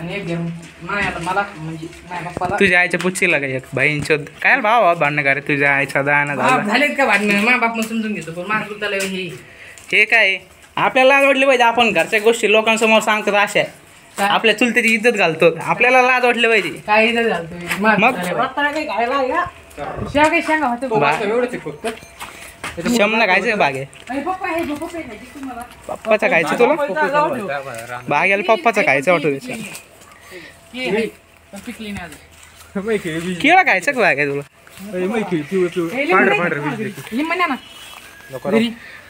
आणि एक घेऊन मला म्हणजे माझ्या पप्पाला तुझ्या आईच्या पुच्छीला काय बहीणच्या काय भाव भांडणं करे तुझ्या आईचा दाना झाला झालेत का भांडणं माझ्या बाप समजून घेतो पण माझ्या पुताला हे काय आपल्याला लाज वाटली पाहिजे. आपण घरच्या गोष्टी लोकांसमोर सांगतो अशा आपल्या चुलत्याची इज्जत घालतो. आपल्याला लाज वाटली पाहिजे. काय इज्जत घालतो मग काही घायला काही सांगा होतं शमना खायचं बागे पप्पाचा खायचं तुला बागेला पप्पाचा खायचं वाटतं त्याच्या केळा खायचं का बागे तुला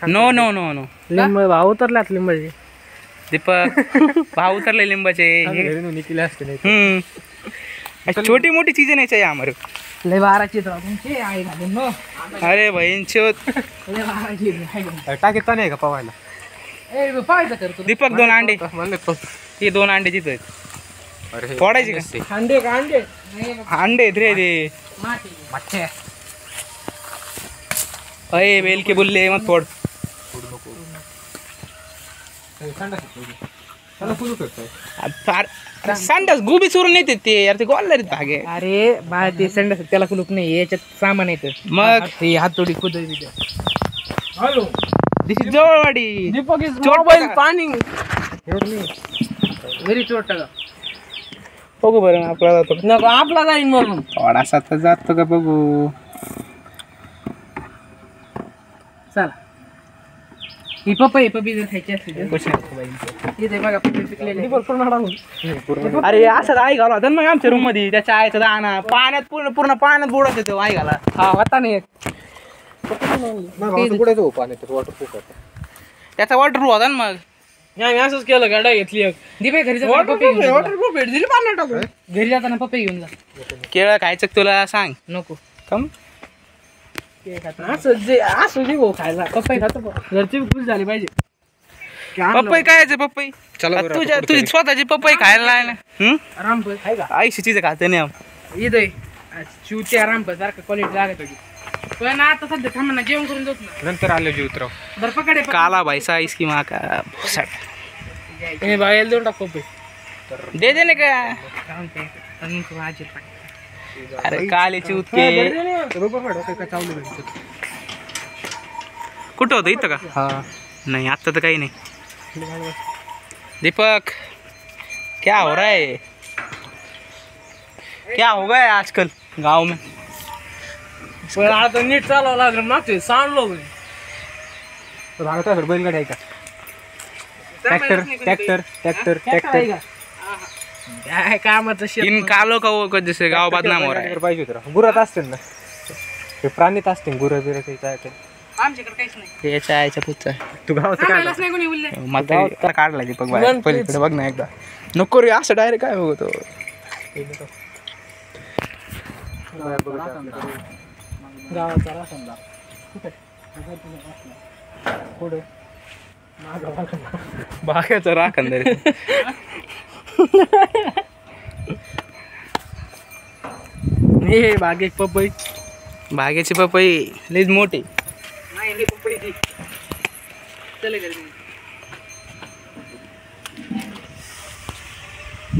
नो नो नो नो लिंब भाव उतरलात लिंबाचे दीपक भाव उतरले लिंबाचे छोटी मोटी चीजें नहीं चाहिए हमारे लय बाराची तुमची आई घालून नो अरे बहीण चोत लय बाराची टाकीत नाही का पवायला ए पाहायचं करतो दीपक 2 अंडे हे 2 अंडे तिथं फोडायचे का अंडे का अंडे अंडे रे रे माठे अरे बेल के बुल्ले मत फोड संडास गोबी चोरून येते ते यार ते गोल्लरीत भागे अरे बा ते संडास त्याला कुलूप नाही याच्यात सामान येतं मग ते हातोडी कुदळी hello this is Jawalwadi Deepak is mobile पाणी घरी चोट टाका बघू बरं आपला जातो नको आपला जाईन म्हणून थोडासा तर जातो का बघू चला ही पपई जर खायची असते इथे बघा पपई पिकलेली अरे असं आई घाला होता मग आमच्या रूम मध्ये त्याच्या आईचा दाना पाण्यात पूर्ण पाण्यात बुडत येतो आई घाला हा होता नाही त्याचा वॉटर होता ना मग मी असंच केलं गाड्या घेतली एक दीपे घरी जाताना घरी जाताना पपई घेऊन जा केळं खायचं का तुला सांग नको कम असं जे भाऊ खायला पपई खातो घरची खुश झाली पाहिजे पपई खायचं पपई तुझ्या तुझी स्वतःची पपई खायला नाही रामपळ आहे का आईशी चीज खाते नाही इथे शिवच्या रामपळ सारखं क्वालिटी लागत होती पण आता सध्या थांबा जेवण करून जात ना नंतर आले जीवतराव बरं पकडे काला भाईसा इसकी माँ का बाहेर देऊन टाक पपई दे देने का अरे कालीची उत्के कुठं होतं इथं का हा नहीं आता तो कहीं नहीं दीपक क्या हो रहा है क्या हो गया है आजकल गांव में पण आता नीट चालावं लागलं मागतोय सांडलो बैलगाडी आहे का ट्रॅक्टर काय कामाचं शेत इन कालो का वो जैसे गांव बदनाम हो रहा है पाहिजे होतं गुरात असतील ना ते प्राणीत असतील गुरं बिरं काही काय ते आमच्याकडे काहीच नाही याच्या आईच्या पुढचा तू गावाचं काय थांबायलाच नाही कोणी बोलले मला काढला दीपक बाहेर पलीकडे बघ ना एकदा नको रे असं डायरेक्ट काय बघतो गावाचा राखणदार पुढे बागाचं राखण दे हे बागेत पपई बागेची पपई लईच मोठी नाही हे पपई ती चले घरी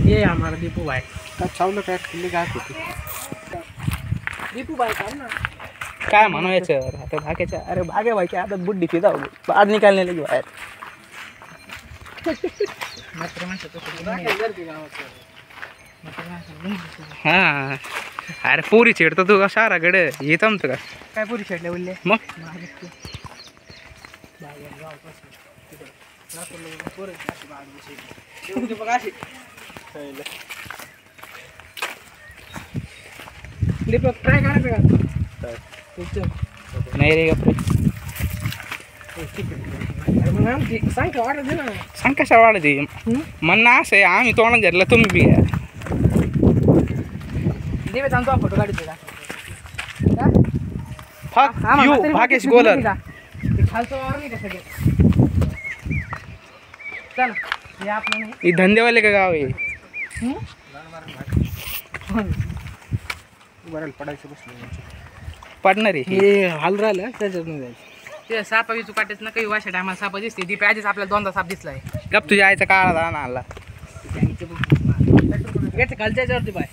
ये हमारा दीपू भाई काय चावलं काय खाल्ली काय होती दीपू भाई काम ना काय म्हणू याच्यावर आता भाग्याच्या अरे भाग्या भाईची आता बुड्डी फिदा बाद निकालने लगी बाहेर मात्र माणसं हा अरे पोरी छेडतो तू का साराकडे येत आमचं का काय पुरी शेटले बोलले मग दीपक ट्राय करायचं का नाही रे गप्रे मग आमची सांग का ऑर्डर दे ना सांग कशा वाढते म्हणणं असं आहे आम्ही तोंडात धरलं तुम्ही बी घ्या दिवे सांगतो फोटो काढतो फक यू भागेश गोलर खालचं वावर नाही का सगळे चल हे आपलं नाही ही धंदेवाले का गाव आहे बरं पडायचं बसलं पडणार आहे हे हाल राहिलं त्याच्यात नाही जायचं ते सापा विचू काटेच ना काही वाशा टायमाला सापा दिसते दीप आधीच आपल्याला दोनदा साप दिसलाय गप तुझ्या आईचा काळा आणला त्यांचे याचं खालच्या याच्यावरती पाय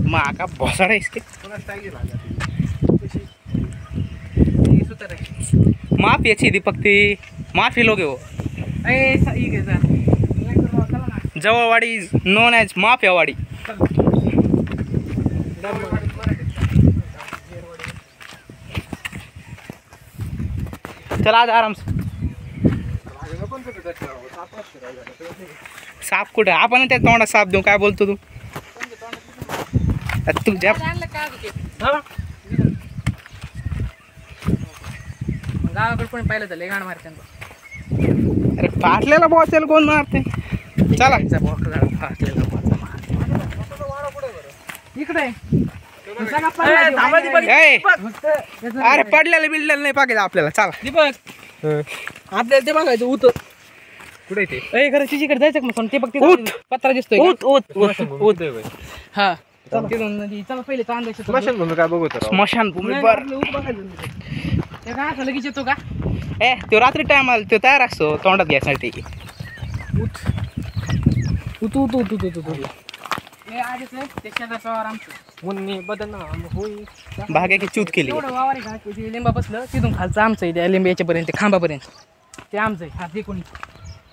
माका भोसाडा इसके सुतर आहे माफी अच्छी दीपक ती माफी लोगे हो जवळवाडी इज नोन ॲज माफियावाडी. चला आज आराम से. साप कुठे आपण त्या तोंडात साप देऊ काय बोलतो तू तुझ्या गावाकडे पण पाहिलं तर गाण मारते अरे फाटलेला बॉसेल कोण मारते. चला इकडे अरे पडलेलं बिल्डल नाही पाहिजे आपल्याला. चला दीपक आपल्याला ते बघायचं उत कुठे ते ए खरं तिच्याकडे जायचं का मग ते बघ उत. पत्रा दिसतोय उत उत उत उत हा चला पहिले चांदायचं स्मशान भूमी काय बघू तर स्मशान भूमी बर. ते काय असं लगेच येतो का ए तो रात्री टाइम आला तो तयार असतो तोंडात घ्यायसाठी. उतू उतू उतू उतू उतू हे आधीच ते शेजारचा वावर आमचं मुन्नी बदन होई भाग्याची चूत केली. एवढं वावर आहे का ते लिंबा बसलं तिथून खालचं आमचं आहे त्या लिंबा याच्यापर्यंत खांबापर्यंत ते आमचं आहे. हा ते कोणी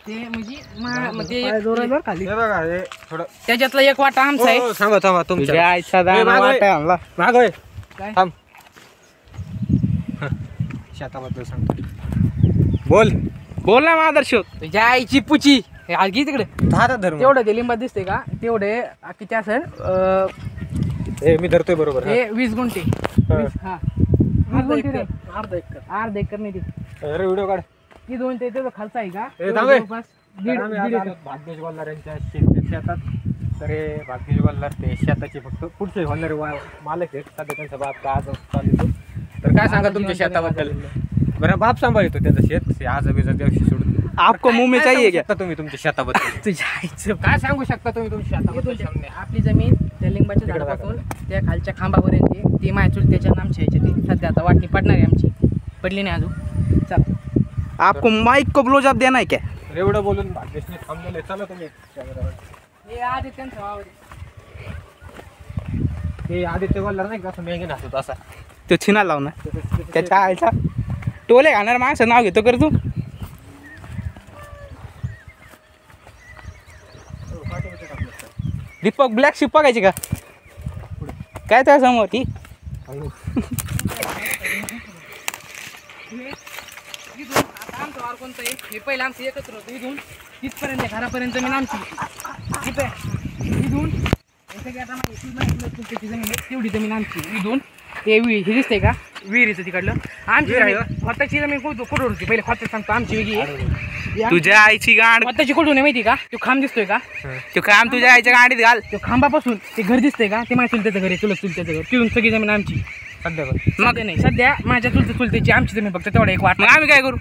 ते म्हणजे खाली हे बघा हे थोडं त्याच्यातला एक वाटा आमचा आहे. हो, थांबा थांबा तुमच्या तुझ्या आईचा दाना मागं आहे. वाटा आणला. माग होय काय थांब शेताबद्दल सांगतो बोल बोल ना मादर्श. तुझ्या आईची पुची घे तिकडे हातात धर मग. तेवढं ते लिंबात दिसते का तेवढे किती असेल हे मी धरतोय बरोबर हे 20 गुंठे हा. 20 हा अर्धा एकर नाही ते अरे व्हिडिओ काढ ती दोन ते त्याचं खालचं आहे का ए, थांब हे. जवळपास दीड आम्ही दीड आता एकर. आलो भाग्येश गोल्हार यांच्या शेतात तर हे भाग्येश गोल्हार ते शेताचे फक्त पुढचे होणारे मालक आहेत सध्या त्यांचा बाप आज चालतो. तर काय सांगा तुमच्या शेताबद्दल. बरं बाप सांभाळतो त्याचं शेत आज बिजा दिवशी सोडून आपको मुंह में चाहिए क्या. शकता तुम्ही तुमच्या शेताबद्दल तुझ्या आईचं काय सांगू शकता तुम्ही तुमच्या शेताबद्दल. आपली जमीन त्या लिंबाच्या तिकडे झाडापासून त्या खालच्या खांबापर्यंत आहे. ती माझ्या चुलत्याच्या नामच्या ह्याच्या ते सध्या आता वाटणी पडणार आहे आमची पडली नाही अजून. चल आपको माइक को ब्लोजॉब देना है क्या. एवढं बोलून भाग्येशने थांबलेलं आहे. चला तुम्ही हे आधी त्यांचं वावर आहे. हे आदित्य गोल्हार नाही का असं मेंगेन असतो असा तो छिना लाव ना त्याच्या आईचा टोले घालणार माणसं नाव घेतो कर तू. दीपक ब्लॅक शिप बघायची का काय त्या समोर ती इथून आता आमचं वावर कोणतं आहे हे पहिलं आमचं एकत्र होतं. इथून तिथपर्यंत घरापर्यंत जमीन आमची तिथे इथून हे सगळी आता माझी जमीन आहे तेवढी जमीन आमची. इथून हे हे दिसतंय का विहिरीचं तिकडलं आमची स्वतःची जमीन कुठून होती पहिले खोत्यात सांगतो आमची वेगळी आहे. तुझ्या आईची गांड स्वतःची कुठून आहे माहिती का तो खांब दिसतोय का तो काम तुझ्या आईच्या गांडीत घाल. तो खांबापासून ते घर दिसतंय का ते माझ्या चुलत्याचं घर आहे चुलत्याचं घर तिथून सगळी जमीन आमची. सध्या मग नाही सध्या माझ्या चुलत्याची आमची जमीन फक्त तेवढा एक वाट. मग आम्ही काय करू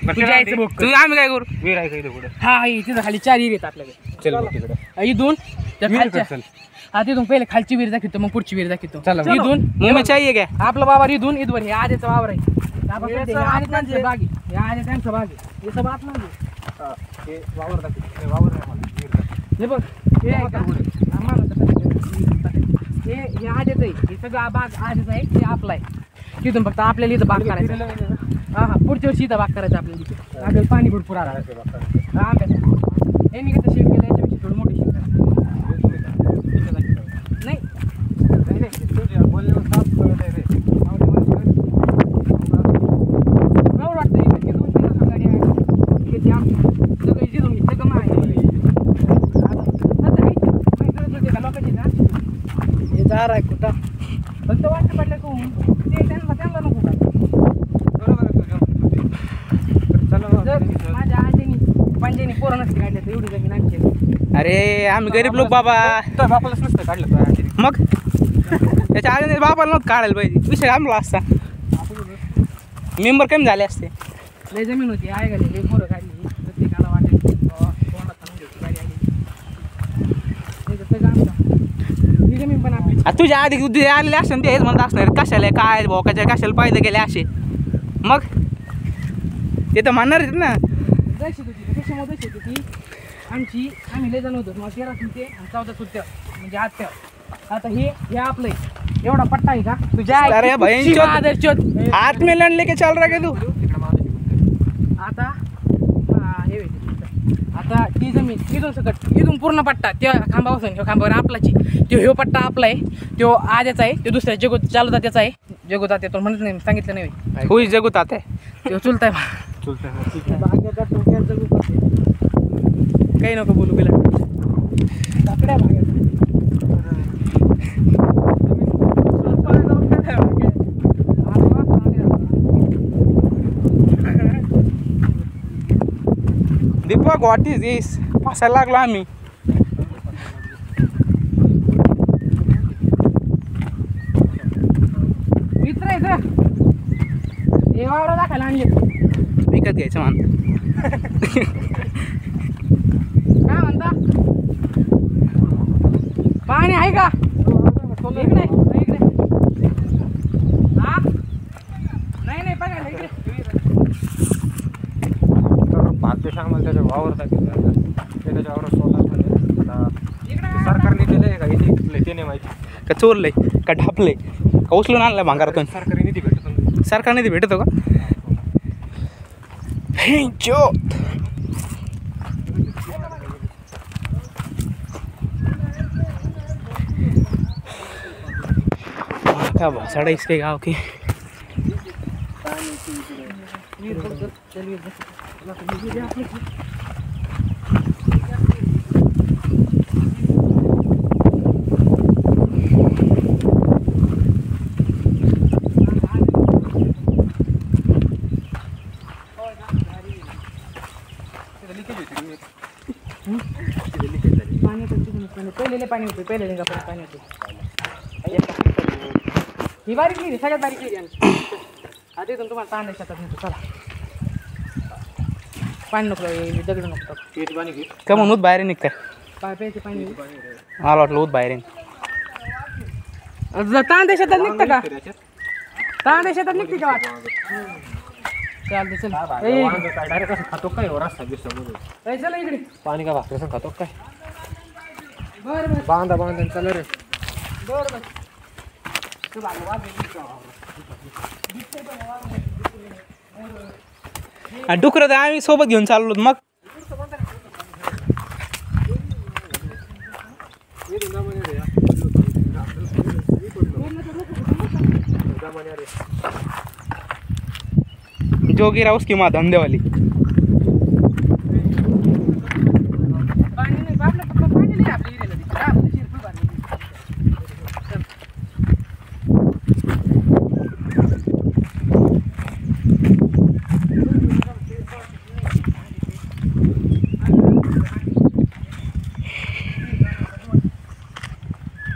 तुझ्या आईचं बघ तुझं आम्ही काय करू. वीर आहे का इथे पुढे हा तिथं खाली 4 विहीर आहेत आपल्याकडे. चल मग तिकडे इथून त्या विहीर खालच्या चल. हा तिथून पहिले खालची विहीर दाखवतो मग पुढची विहीर दाखवतो. चला. इथून मुंह में चाहिए क्या. आपलं वावर इथून इथवर हे आधीचा वावर आहे. आधीचा बाग आहे हे आधी त्यांचा बाग आहे हे सब आत म्हणजे हे वावर दाखव. हे वावर आहे मला. विहीर दाखव. हे बघ हे आहे का? हे आधीच आहे हे सगळं बाग आधीच आहे ते आपलं आहे. तिथून फक्त आपल्याला इथं बाग करायचं. हा हा पुढच्या वर्षी इथं बाग करायचं आपल्याला तिथे. आपल्याला पाणी भरपूर आला हा हे मी कसं शेत केलं याच्यापेक्षा थोडं मोठी शेत नाही बरोबर वाटतं हे दोन तीन गाडी आहे हे ते आमची सगळं जिथून सगळं आहे लोकांची ना हे दार आहे कुठं फक्त वाटतं पडलं तू ते त्यांना नको का माझ्या आजीनी पंजानी पोरं नसते काढले तर एवढी जमीन आमची. अरे आम्ही गरीब लोक बाबा. बापालाच नसतं काढलं मग त्याच्या आधी बाबाला नव्हतं काढायला पाहिजे विषय आम्हाला असता मेंबर कमी झाले असते. लय जमीन होती आहे का लय पोरं काढली प्रत्येकाला वाटेल कोणाला चांगली होती गाडी आली हे सगळं आमचं ही जमीन पण आपली. तुझ्या आधी तुझे आलेले असते ते हेच म्हणत असणार कशाला काय भोकाच्या कशाला पाहिजे गेले असे. मग ते तर म्हणणार आहेत ना. जशी होती कशामध्ये जशी होती ती आम्ही लय जण होतो मग 13 चुलते आणि 14 चुलते म्हणजे आत्या. आता हे आपलं आहे. एवढा पट्टा आहे का तुझ्या अरे आईची बहीण कुच्ची चोद. मादरचोद. हात में लड़ने के चल रहा है तू. तिकडे माझं आता हे आता ती जमीन इथून सकट इथून पूर्ण पट्टा त्या खांबापासून ह्यो खांबावर आपलाची ह्यो पट्टा आपला आहे. तो आद्याचा आहे. तो दुसऱ्या जगू चालू त्याचा आहे. जगू तात्या तो म्हणत नाही सांगितलं नाही हुई जगूत आते. तो चुलताय काही नको बोलू बिला लाकड्या दीपक व्हॉट इज दिस. फसायला लागलो आम्ही. मित्र आहे का हे वावरा दाखवायला आणले. विकत घ्यायचं मान. काय म्हणता पाणी आहे का इकडे इकडे हा नाही बघा इकडे भाग्यश आम्हाला त्याच्या वावर त्याच्या वावर सरकारने दिले का इथे ते नाही माहिती. का चोरलंय का ढापलंय का उचलून आणलंय भांगारातून. सरकारी निधी भेटतो. सरकार निधी भेटतो का. चोत क्या भाषा इसके गाँव की. पाणी होते पहिले पाणी होते. ही बारीक लिहिली सगळ्यात बारीक लिहिली आता इथून तुम्हाला तांदळा शेतात नेतो. चला पाणी नको दगड नको पाणी घे. का म्हणून बाहेर निघ काय. पाय प्यायचे पाणी मला वाटलं उत बाहेर. तांदळा शेतात निघतं का तांदळा शेतात निघते का वाट चालते चल डायरेक्ट असं खातो काय रस्ता बिस्ता चला इकडे पाणी का भाकरी खातो काय. बरं बांधा चला रे. बरं डुकरं तर आम्ही सोबत घेऊन चाललो मग. जोगीरा उसकी माँ धंधे वाली.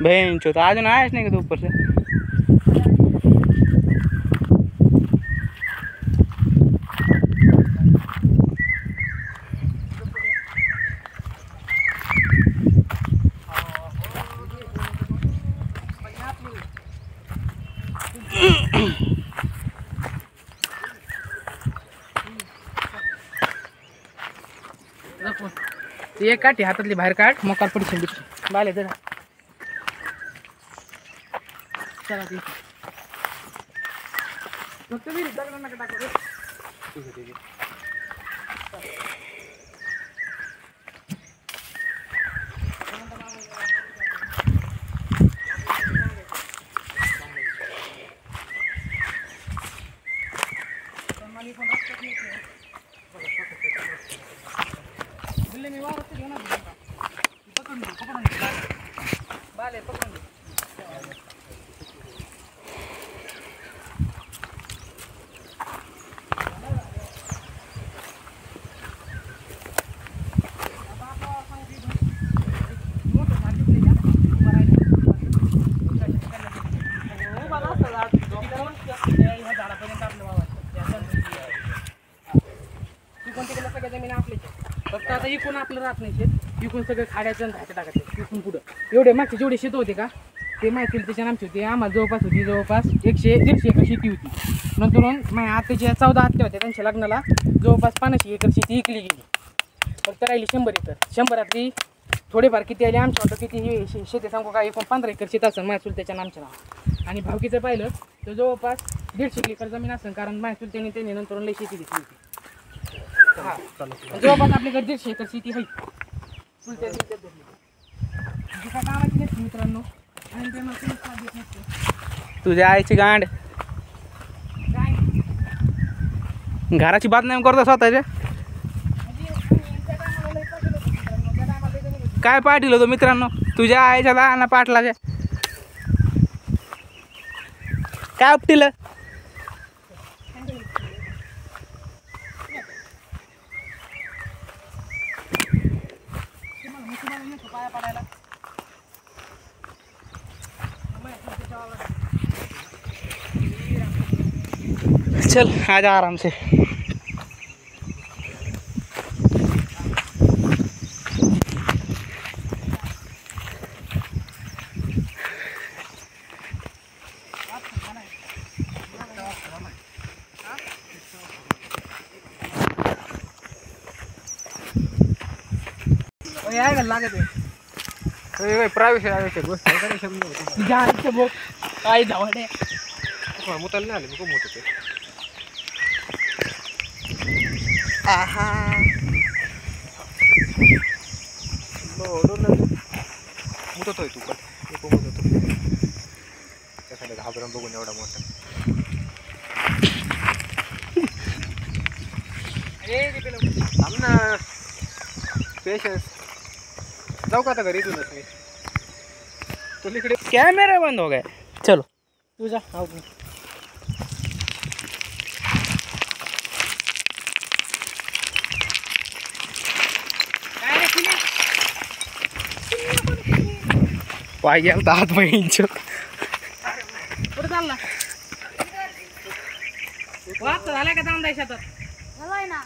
बहन चो तो अजून आहेच नाही का तू ऊपर से. एक काठी हातातली बाहेर काढ मग पडशील बाले जरा चला ती फक्त मी दगड नका टाकू रे. मी वावरत घेऊन पकडून बाले पकडून फक्त आता इकून आपलं राहत नाही शेत इकून सगळं खाड्याचं धायचं टाकायचं इकून पुढं एवढे मागचे जेवढे शेत होते का ते माहिती त्याच्या आमची होती आम्हाला जवळपास 100-150 एकर शेती होती. नंतर माझ्या आत्याच्या 14 आत्या होत्या त्यांच्या लग्नाला जवळपास 50 एकर शेती इकली गेली. फक्त राहिली 100 एकर. 100रातली थोडेफार किती आले आमच्या वाटतं किती हे शेती सांगू का, एकूण 15 एकर शेत असेल माझ्या चुलत्याच्या नामच्या नाव. आणि भावकीचं पाहिलं तर जवळपास 150 एकर जमीन असेल, कारण माझ्या चुलत्याने त्यांनी नंतर लई शेती घेतली होती. हा जवळपास आपल्याकडे 150 एकर शेती आहे चुलत्या धरली. काय कामाची नसते मित्रांनो. आणि त्यांना कोणीच साथ देत नसतं. तुझ्या आईची गांड काय घराची बदनामी करतो स्वतःच्या. काय पाठील होतो मित्रांनो तुझ्या आईच्या लहान पाटलाच्या. काय उपटील चल आजा आराम से. लागत आहे प्रायव्हेट गोष्ट आहे का शब्द होतो जायचं बघ काय धावडे मुताला नाही आले मी खूप मोठं ते मुततोय तू पण खूप मुततो त्यासाठी घाबरून बघून एवढा मोठा. आमना पेशन्स जाऊ का आता घरी इथूनच मी तुला इकडे कैमरा बंद हो गए. चलो तुझा पाहिजे हात बहिणीच कुठं चालला वाच झालाय का दांदा शेतात झालाय ना.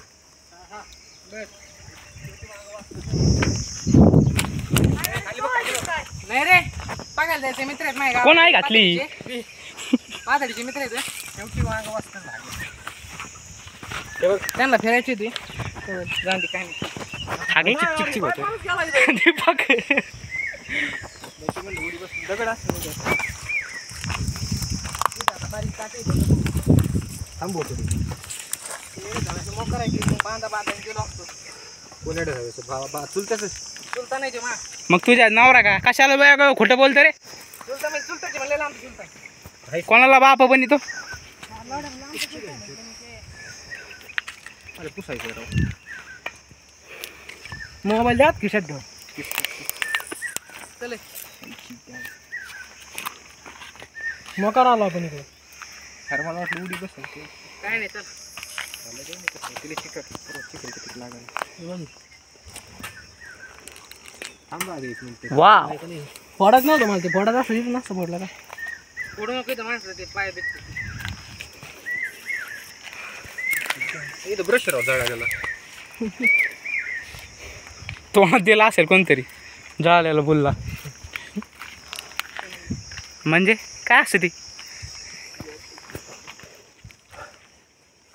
नाही रे बघायला जायचे मित्र आहेत माझ्या कोण आहे घातली? पातळीचे मित्र आहेत शेवटी वांग वाजता त्यांना फिरायची होती जाऊन दे काय नाही. आगे चिक चिक चिक होतो दीपक. दगड असतो थांबव बांधा बांधा गेलो असतो कोणाकडे जायचं भावा चुलत्याच चुलता नाही ते मा मग तुझ्या नवरा का कशाला बघा खोटं बोलतो रे. चुलता म्हणजे चुलताची म्हणले लांब चुलता कोणाला बाप बनी तो. अरे पुसायचं राव मोबाईल द्या खिशात घेऊन चले मोकार आलो आपण इकडे. अरे मला वाटलं उडी बसायची काय नाही चल तिला चिकट लागेल थांबा आधी 1 मिनिट. वा फोडत नव्हतं मला ते फोडत असं नसतं फोडलं का फोडू नको माणसं ते पाय भेटते इथं ब्रश राव जळालेला तोंडात दिला असेल कोणतरी जळालेला बोलला म्हणजे काय असतं ती.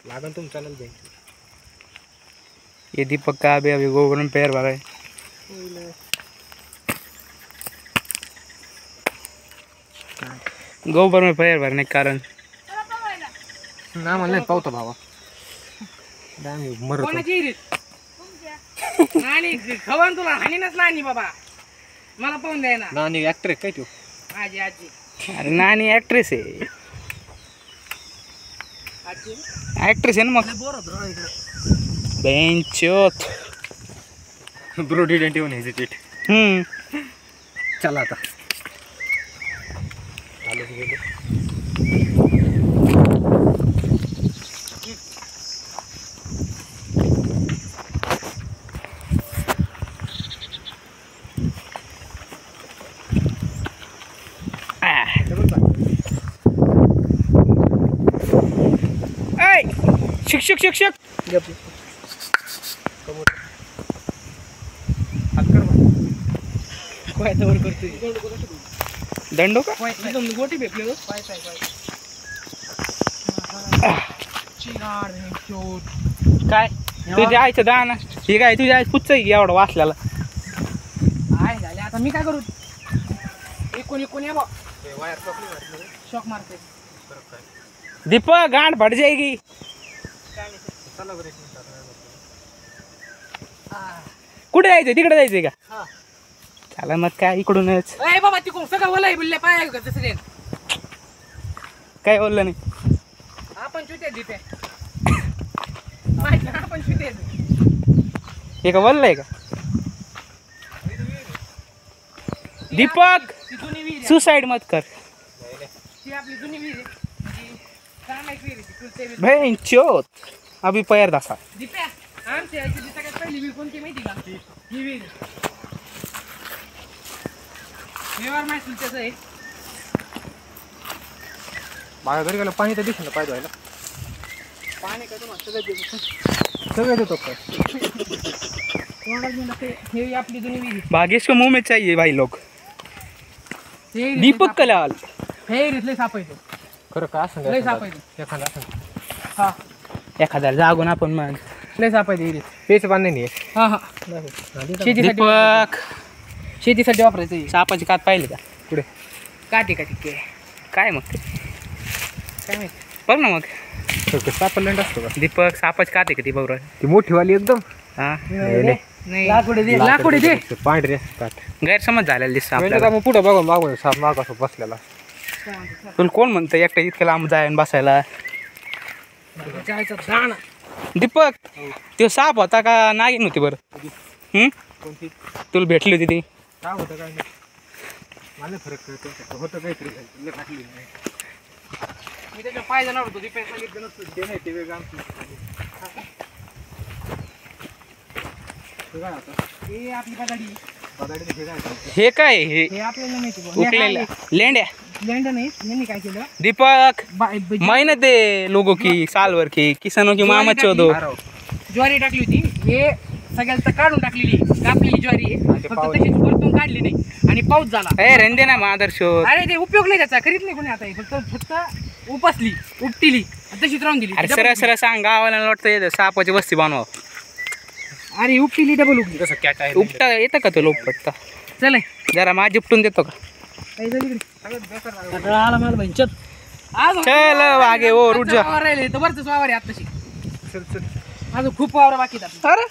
लागन तुम चालेल जाईल. ये दीपक का अभी गोबर में पैर भरा है. गोबर में पैर भरने के कारण ना मला नाही पावतो भावा मरत कोणाची इरीत नानी खवन तुला हानी नस नानी बाबा मला पाहून द्याय ना नानी ऍक्टर काय तू आजी आजी अरे नानी ऍक्ट्रेस आहे. आजी ऍक्ट्रेस आहे ना मग. बोर होतो इकडे बेंचोत ब्रो डिडंट इवन हेजिटेट. चला आता आलो गेलो शिक्षक शिक्षक काय तवर करतोय दंडो का एकदम गोटी भेटले हो पाय पाय पाय चिरार शोट काय तुझ्या आईचं दहा ना ठीक आहे तुझ्या आई पुच्च आहे की एवढं वाचल्याला आहे झाले आता मी काय करू एकूण या बा शॉक मारते दीपक गांड भट जाएगी कुठे जायचंय तिकडे जायचंय का हा चला मग काय इकडूनच अरे बाबा तिकडून सगळं बोलाय बोलले पाय दुसरे काय बोललं नाही आपण चुते दिते आपण चुते हे का बोललंय का दीपक ती जुनी विहीर आहे. सुसाइड मत कर ती आपली जुनी विहीर आहे. ती सांगायची विहीर आहे ती. तुला ते विहीर. बहन चोत अभी पैर दसा दिप्या आमच्या याची ती सगळ्यात पहिली विहीर कोणती माहिती का ही विहीर व्यवहार माहिती त्याचं आहे माझ्या घरी गेलं पाणी तर दिसेल ना पाय धुवायला पाणी काय तुम्हाला सगळं देतो. सगळं देतो काय तोंडात गेलं ते हे आपली जुनी विहीर आहे. भाग्येश को मुंह में चाहिए भाई लोग हे विहिरीतले दीपक साप- कलाल हे विहिरीतले सापायचं खरं काय असं लय सापायचं एखादा असं हा एखाद्याला जागून आपण मग लय सापायचं विहिरीत पेच बांधणे नाही हा हा शेतीसाठी दीपक शेतीसाठी वापरायचं हे. सापाची कात पाहिली का पुढे काठी काठी के काय मग ते काय माहिती बघ ना मग सापडलेंड असतो का दीपक सापाची कात आहे का ती बरोबर ती मोठीवाली एकदम हा नाही लाकडे दे लाकडे दे पांढरे काठ गैरसमज झालेला दिसतं म्हणजे आपल्याला मग पुढे बघून मागून साप माग असं बसलेला तुला कोण म्हणतं एकटं इतकं लांब जायन बसायला जायचं दाणा दीपक तो साप होता का नागिन होती बरं कोणती तुला भेटली होती ती काय होतं काय नाही मला फरक कळतो होतं काहीतरी लय टाकली नाही मी त्याच्या पाय जाणार होतो ते पैसा घेतलं नसतं ते नाही ते वेगळं आमचं काय आता हे आपली पदाडी बदाडी हे काय हे काय हे हे आपल्याला माहिती बुवा. हे उकलेलं आहे. लेंड्या लेंड नाही यांनी काय केलं दीपक ज्वारी मेहनत है लोगों की साल भर की किसानों की मामा चौदो टाकली होती हे सगळ्याला काढून टाकलेली कापलेली ज्वारी आहे फक्त तशीच वरतून काढली नाही आणि पाऊस झाला ए रेंदे ना आदर्श अरे ते उपयोग नाही त्याचा करीत नाही कोणी आता हे. फक्त उपसली उपटिली तशीच राहून दिली अरे सरळ सरळ सांग गावाला वाटतं सापाची वस्ती बनवा अरे उपटिली डबल उपली कसं कॅट आहे उपटा येतं का तो लोपटता चल जरा माझी उपटून देतो का आला मला भंचत आज चल वागे ओ रुट जा राहिले तर वरच वावर आहे आताशी चल चल अजून खूप वावर बाकी आहेत. अरे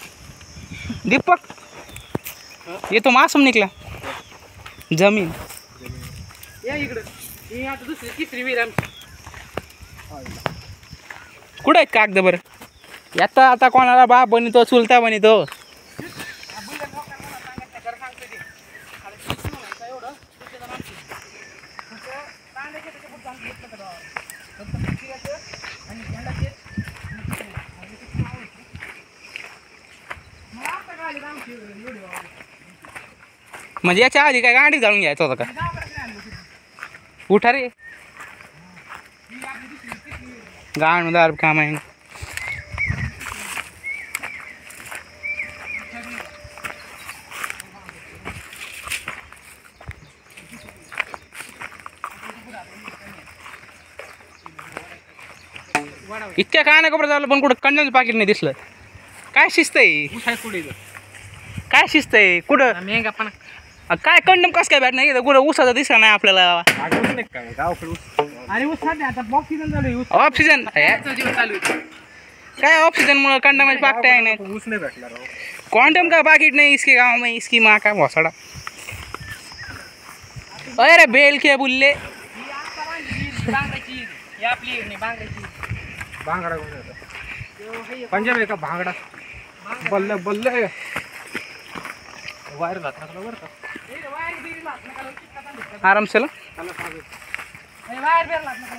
दीपक ये तो मासूम निकला जमीन या इकडं ही आता दुसरी तिसरी विहीर आमची कुठं आहेत कागद बरं आता आता कोणाला बाप बनितो चुलता बनितो म्हणजे याच्या आधी काय गाडीत घालून घ्यायचं होतं का उठा रे गाणदार काम आहे इतक्या काय ना कपडे झालं पण कुठं कंडनचं पाकिट नाही दिसलं काय शिस्त आहे काय शिस्त आहे कुठं मेंगा पण काय कंडम कसं काय भेटणार इथं कुठं उसाचं दिसलं नाही आपल्याला अरे ऊस सध्या आता ऑक्सिजन चालू आहे ऊस ऑक्सिजन दिवस चालू आहे काय ऑक्सीजन मुळे कंडमाचे पाकटे आहे नाही ऊस नाही भेटला राव क्वांटम का पाकिट नहीं इसके गांव में इसकी माँ का भौसड़ा अरे बेल के बुल्ले बांगड्याची ही आपली नाही बांगड्याची भांगडा घेऊन येतो पंजाब आहे का भांगडा बल्ल बल्ल आहे वायर जात नका बरं का आराम से लो वायर बेर लागणार ना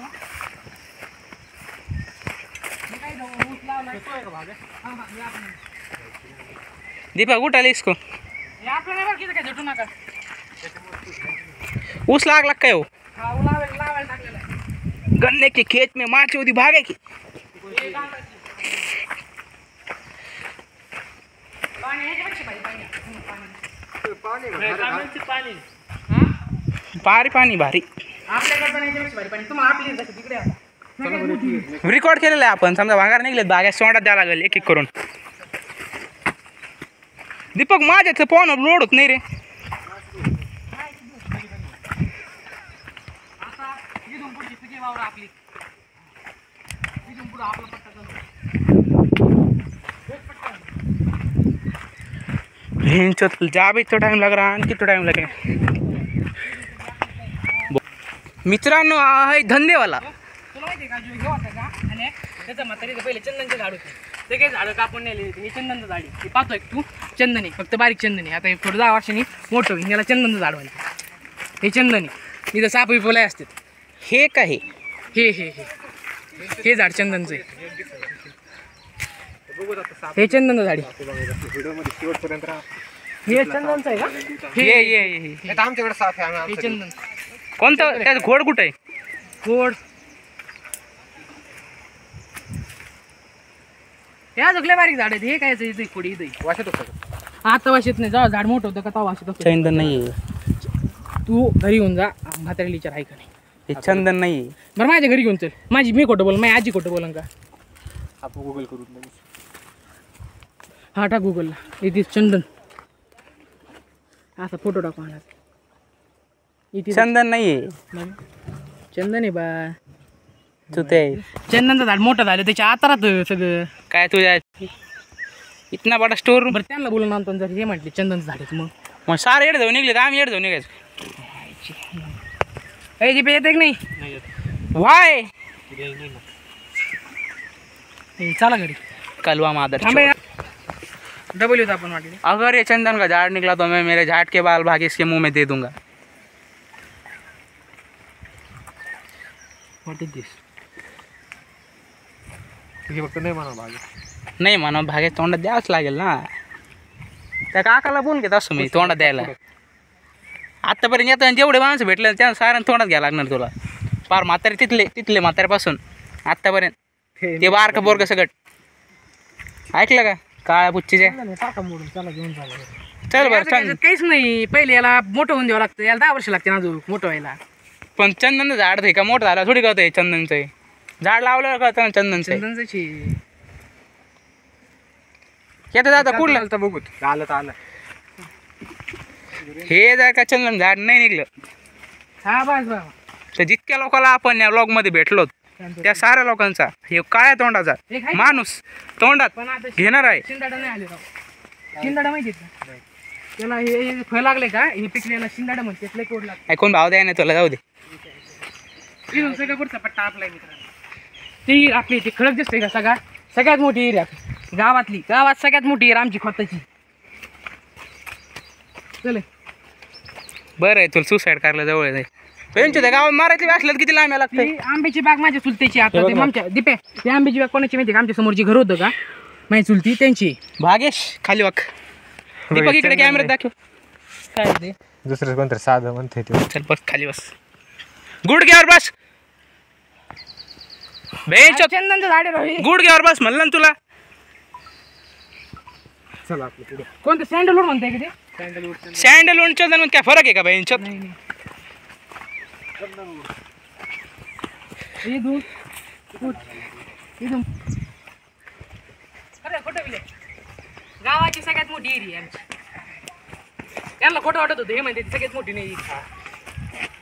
मी काय जाऊ ऊस लावलाय का भाग हां हां हे आपण दीपक उठा ले इसको हे आपल्याला बरं किती काय झटू नका उस लाग लग काय हो हा लावायला टाकलेला आहे गन्ने के खेत में माँ चौधी भागे की हे बांगड्याची पाणी ह्याच्यापेक्षा पाहिजे पाणी हां पारी पाणी भारी आपल्याकडे पण ह्याच्यापेक्षा भारी पाणी तुम्हाला आपली जसं तिकडे आता रिकॉर्ड केलेलं आहे आपण समजा भांगार निघलेत बागा सोंडात द्यावं लागेल एक एक करून दीपक माझ्याच फोनवर लोड होत नाही रे. आता इथून पुढची सगळी वावर आपली. इथून पुढं आपला पट्टा चालू. जाबे तो टाइम लग रहा आणखी तो टाइम लगे. मित्रांनो आहे धंदेवाला. तुला माहिती आहे का जो हे होता का आणि त्याचं म्हातारीचं पहिले चंदनचे झाड होते. ते काही झाडं कापून नेले होते. हे चंदनचं झाड आहे. हे पाहतोय तू चंदन फक्त बारीक चंदन आहे. आता हे थोडं 10 वर्षांनी मोठं होईल. याला चंदनचं झाड म्हणते. हे चंदन आहे. इथं साप विपोलाय असतात. हे काय हे हे हे हे झाड चंदनचं आहे. हे चंदनचं झाड आहे. व्हिडिओमध्ये शेवटपर्यंत राहा. हे चंदनचं आहे का? हे आता आमच्याकडे साफ आहे. हे चंदन कोणतं त्याचं घोड कुठं आहे? गोड ह्या सगळ्या बारीक झाड आहेत. हे काय इथे पुढे इथे वाशत होतं. आता वाशीत नाही. जेव्हा झाड मोठं होतं का तेव्हा वाशीत होतं. चंदन नाही. तू घरी घेऊन जा. म्हातारीला विचार आहे का नाही. हे चंदन नाही. बरं माझ्या घरी घेऊन चल. मी खोटं बोल. माझी आजी खोटं बोलन का? आपण गुगल करू. हा टाक गुगलला. इथे चंदन असा फोटो टाकू. इथे चंदन नाही. चंदन आहे बा. तू ते चंदनचं झाड मोठं झालं त्याच्या आतारात सगळं. काय तुझ्या इतना बडा स्टोर रूम. बरं त्यांना बोलून आणतो. जर हे म्हटले चंदनचं झाड आहे मग सारे येड जाऊन निघले तर आम्ही येड जाऊन निघायचं. मग जीपे येते की नाही. वाय चला घरी. कलवा मादर. डबल होता आपण वाटले. अगर ये चंदन का झाड़ निकला तो मैं मेरे झाड़ के बाल भागे इसके मुंह में दे दूंगा. व्हॉट इज दिस. हे फक्त नाही म्हणा भाग. नाही म्हणा भागे तोंडात द्यावंच लागेल ना. त्या काकाला बोल घेत असं मी तोंडात द्यायला. आत्तापर्यंत येतं जेवढे माणसं भेटले त्या साऱ्या तोंडात घ्यायला लागणार तुला. फार म्हातारे तिथले म्हाताऱ्यापासून आत्तापर्यंत ते बारकं बोरकं सगळं ऐकलं का. काळ्या पुच्चीचे टाका मोडून चला घेऊन चालू. चल बरं चंदन. काहीच नाही. पहिले याला मोठं होऊन द्यावं लागतं. याला 10 वर्ष लागते अजून मोठं व्हायला. पण चंदनचं झाड आहे का मोठं झालं थोडी कळतं हे चंदनचं. झाड लावलं कळतं ना चंदनचं. चंदनची येतं जातं कुठलं बघू. आलं तर आलं. हे जर का चंदन झाड नाही निघलं हा बस बाबा. तर जितक्या लोकांना आपण या ब्लॉगमध्ये भेटलो त्या साऱ्या लोकांचा हे काळ्या तोंडाचा माणूस तोंडात पण आता घेणार आहे. शिंदाडा नाही आले राव. शिंदाडा माहिती का त्याला. हे फळ लागले का हे पिकलेला शिंदाडा म्हणते. लय कोड लागते. ऐकून भाव द्या नाही तुला जाऊ दे. इथून सगळं पुढचा पट्टा आपलाय मित्रांनो. ती आपली ती खडक दिसते का सगळ्यात मोठी एरिया गावातली. गावात सगळ्यात मोठी एरिया आमची खताची. चले बरं आहे तुला सुसाईड करायला जवळ आहे. त्यांच्या त्या गावात मारायची असलं किती लांब लागतं. ती आंब्याची बाग माझ्या चुलतेची. आता ते आमच्या दिपे ते आंब्याची बाग कोणाची माहिती का. आमच्या समोरची घर होतं का माझी चुलती त्यांची. भागेश खाली वाक. दीपक इकडे कॅमेऱ्यात दाखव. काय ते दुसरं कोणतरी साधं म्हणते ते. चल बस खाली बस. गुडघ्यावर बस. बेंच चंदनचं झाड आहे राव हे. गुडघ्यावर बस म्हणलं ना तुला. चला आपलं पुढे. कोणतं सँडलवूड म्हणताय का ते. सँडलवूड चंदन काय फरक आहे का बेंच. नाही नाही. इथून अरे खोटं बिले. गावाची सगळ्यात मोठी एरिया आमची. त्यांना खोटं वाटत होतं. हे म्हणते ती सगळ्यात मोठी नाही.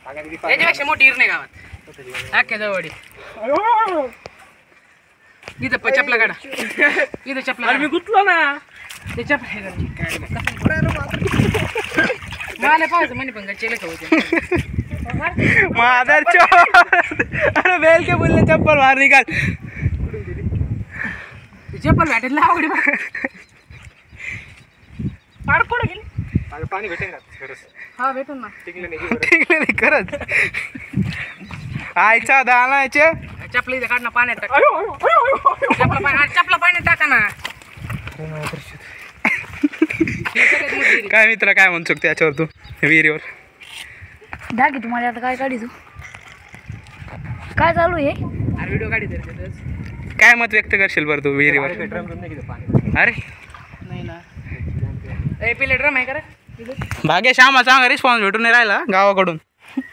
त्याच्यापेक्षा मोठी इर नाही गावात. अख्ख्या जवळ इथं चपला काढा. इथं चपला मी गुतलो ना. ते चपला मला पाहायचं म्हणे पण चेले खाऊ. मादर अरे बेल के बोलले चप्पल बाहर निकाल. चप्पल भेटेल ना आवडी. पाड कुठं गेली. पाणी भेटेल का खरंच. हा भेटून ना. टिकलं नाही. टिकले नाही खरंच. आयचा दानाचे चपला इथे काढ ना पाण्यात टाक. चपला पाण्यात टाका ना. काय मित्र काय म्हणू शकतो याच्यावर तू विहिरीवर. द्या की तुम्हाला आता काय काढी तू काय चालू आहे. व्हिडिओ काढी तर काय मत व्यक्त करशील बरं तू विहिरीवर. अरे नाही ना. पिले ड्रम आहे का. भाग्यश आम्हाला चांगला रिस्पॉन्स भेटून नाही राहिला गावाकडून.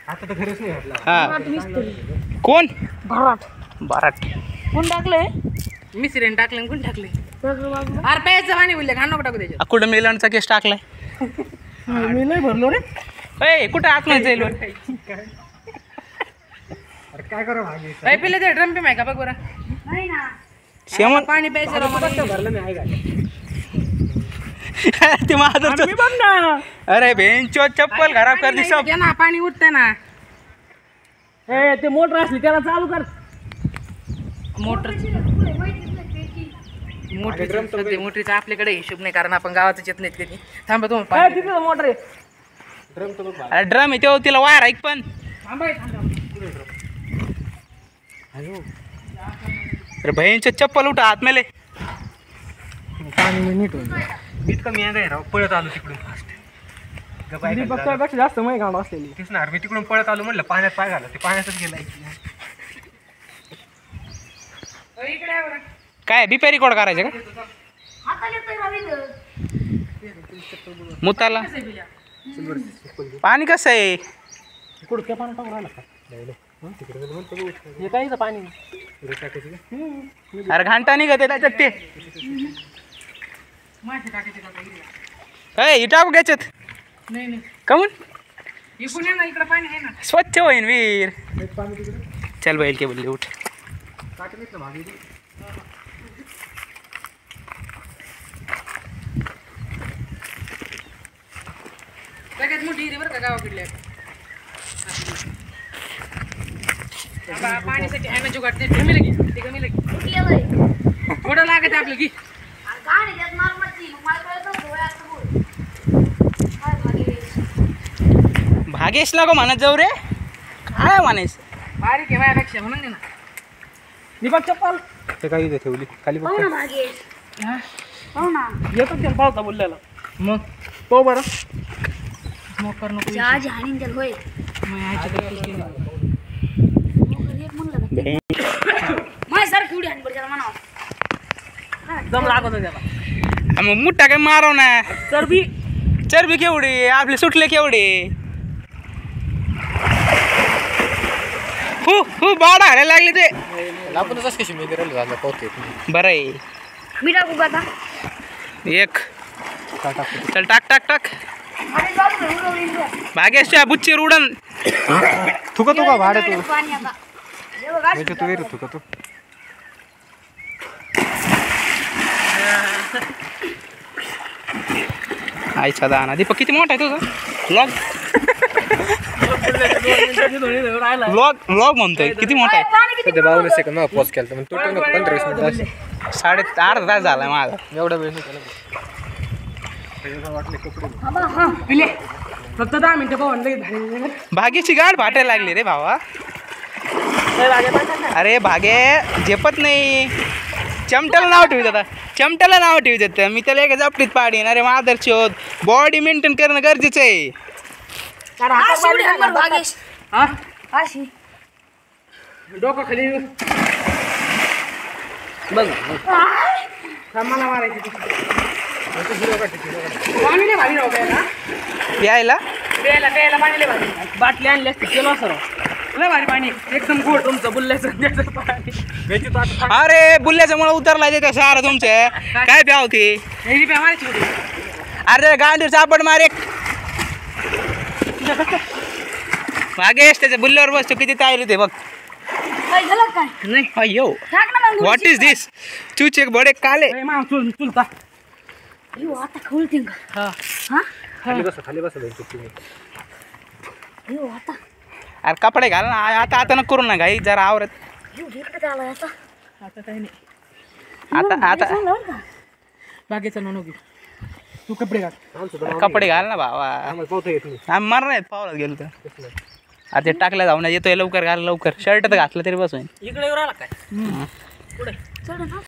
आता तर खरंच नाही भेटला. हा कोण भराट बाराट. कोण टाकलंय. मिसरीने टाकलं कोण टाकले. अरे प्यायचं पाणी बोलले घाण नको टाकू त्याच्यात. कुठं मेलनचा केस टाकलाय मी नाही भरलो रे. ए कुठं आतमध्ये जाईल अरे काय करा भागे काय पिले ते ड्रम पे का बघ बरं. नाही ना. शेमन पाणी प्यायचं राव मला. भरलं मी आहे का ते माझं बघ ना. अरे बेंचो चप्पल खराब कर दिसो घे ना पाणी उठतंय ना. ए ते मोटर असली त्याला चालू कर. मोटर मोटरीचा आपल्याकडे हिशोब नाही कारण आपण गावातच येत नाहीत कधी. थांबा तुम्ही मोटर आहे. ड्रम तर बघ अरे ड्रम आहे तेव्हा तिला वायर ऐक पण थांबा अरे बहीणचं चप्पल उठा आत मेले पाणी नीट होईल. इतकं मी आहे राव पळत आलो तिकडून फास्ट बघतापेक्षा जास्त माहिती काढ असलेली. तेच ना मी तिकडून पळत आलो म्हणलं पाण्यात पाय घाला ते पाण्यातच गेला काय बीपी रेकॉर्ड करायचं का आता येतोय रवींद्र. मुताला पाणी कसं आहे कुठं पाणी टाकून राहिला का तिकडे म्हणतो हे काहीच पाणी अरे घंटा निघत आहे त्याच्यात ते मासे टाकायचे का काही? हे टाकू घ्यायच्यात नाही नाही कमून इकडून ये ना इकडे पाणी आहे ना. स्वच्छ होईन वीर चल बैल के बोलले उठ सगळ्यात मोठी हिरी बरं का गावाकडल्या. पाण्यासाठी आहे ना जुगाड ते कमी लगे ते कमी लगे कुठले वय? थोडं लागत आपलं की. आणि गाणे त्यात नॉर्मलची. मग मला कळत नव्हतं वय असं बोल. काय भागेश. भागेश नको म्हणत जाऊ रे काय म्हणायचं बारीक आहे माझ्यापेक्षा म्हणून दे ना. दीपक चप्पल ते काही इथे ठेवली खाली पाहू ना भागेश. पाहू ना. येतो त्याला पावता बोलल्याला मग तो बरं मग कर नको त्या आजी हाणीन त्याला होय. एक म्हणलं का ते? माझ्यासारखी उडी हाणी बरं त्याला म्हणावं. जम लागत होता त्याला. मग मुठा काय मारव ना चरबी चरबी केवढी आपले सुटले केवढे हू बाडा हारायला लागले ते आपणच कशी मी राहिलो झालं पावते बरं आहे मी टाकू का आता? एक चल टाक टाक टाक अरे जाऊ दे, उडव इकडं. भागेशच्या बुच्चीवर उडन थुका तू का भाडं तू पाणी आता. हे बघ, असं म्हणजे तू वेरू थुका तू आईचा दाना दीपक किती मोठा आहे तुझा ब्लॉग राहिला. ब्लॉग म्हणतोय किती मोठा आहे पाणी किती सध्या 52 सेकंद मग पॉज केला तर टोटल 15-20 मिनिटं असे अर्धा तास झालाय माझा एवढा वेळ नाही केला वाटले कपडे हा पिले फक्त 10 मिनिटं पाहून लगेच झाले. भागेची गाड फाटायला लागली रे भावा अरे भागे झेपत नाही चमट्याला नाव ठेवत आता चमट्याला नाव ठेवत मी त्याला एक जापटीत पाडीन अरे मादरची होत बॉडी मेंटेन करणं गरजेचं आहे अशी उडी हाण बरं भागेश. हा अशी. डोकं खाली बघ मला मारायची पाणी नाही भारी राहू प्यायला. यायला प्यायला पाणी लय भारी. बाटली आणली असती केलं असं राव. लय भारी पाणी एकदम गोड तुमचं बुल्ल्याचं त्याचं पाणी. अरे बुल्ल्याच्यामुळे उतरला ते सारं तुमचं काय प्याव की एरी प्या मारायची होती. अरे गांडीर सापड मार एक भागेश त्याच्या बुल्ल्यावर बसतो किती तयारी ते बघ काय झालं काय? नाही अय्यो टाक ना मग. व्हॉट इज दिस चूचे बडे काले ए, मा चुलता अयो, आता खोलते का? हा हा? खाली बस अयो, आता. अरे कपडे घाल ना आता आता नको करू ना घाई जरा आवरत अयो, इकडे आलाय आता. आता काही नाही आता चांगलं बरं का? बागेचं नो घेऊ तू कपडे घाल. कपडे घाल ना भावा आम्हाला पावता येत नाही आम्ही मर नाहीत पावलात गेलो तर अरे ते टाकल्या जाऊन येतोय लवकर घाल लवकर शर्ट तर घातलं तरी बसून इकडे येऊ राहिला काय चढ ना.